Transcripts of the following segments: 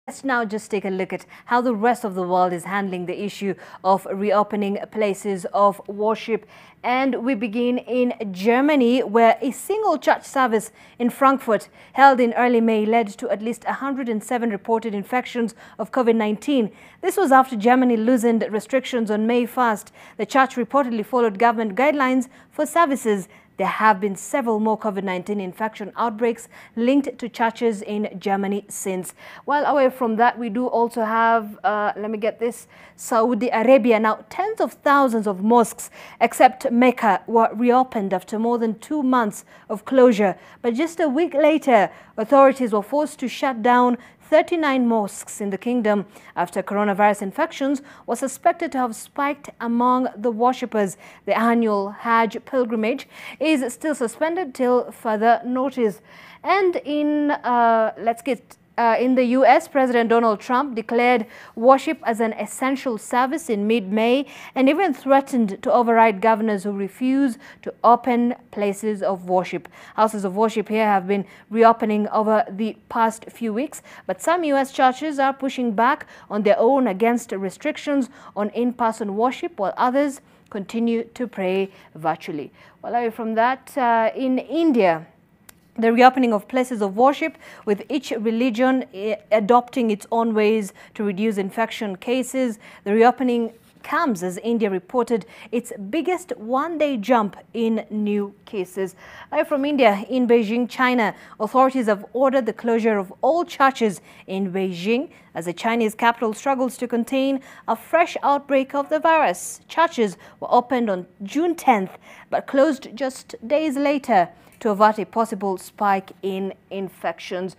Let's now just take a look at how the rest of the world is handling the issue of reopening places of worship. And we begin in Germany, where a single church service in Frankfurt held in early May led to at least 107 reported infections of COVID-19. This was after Germany loosened restrictions on May 1st. The church reportedly followed government guidelines for services. There have been several more COVID-19 infection outbreaks linked to churches in Germany since. While away from that, we do also have, Saudi Arabia. Now, tens of thousands of mosques, except Mecca, were reopened after more than 2 months of closure. But just a week later, authorities were forced to shut down 39 mosques in the kingdom after coronavirus infections were suspected to have spiked among the worshippers. The annual Hajj pilgrimage is still suspended till further notice. And in the U.S., President Donald Trump declared worship as an essential service in mid-May and even threatened to override governors who refuse to open places of worship. Houses of worship here have been reopening over the past few weeks, but some U.S. churches are pushing back on their own against restrictions on in-person worship, while others continue to pray virtually. Well, away from that, in India, the reopening of places of worship, with each religion adopting its own ways to reduce infection cases. The reopening comes as India reported its biggest one-day jump in new cases. From India, in Beijing, China, authorities have ordered the closure of all churches in Beijing as the Chinese capital struggles to contain a fresh outbreak of the virus. Churches were opened on June 10th but closed just days later to avert a possible spike in infections.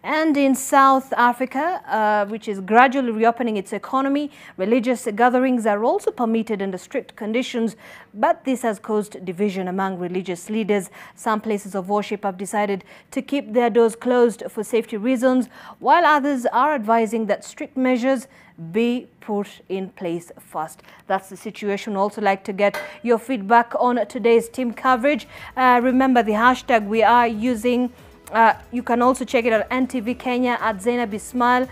And in South Africa, which is gradually reopening its economy, religious gatherings are also permitted under strict conditions, but this has caused division among religious leaders. Some places of worship have decided to keep their doors closed for safety reasons, while others are advising that strict measures be put in place first. That's the situation. Also like to get your feedback on today's team coverage. Remember the hashtag we are using. You can also check it out NTV Kenya at Zainab Ismail.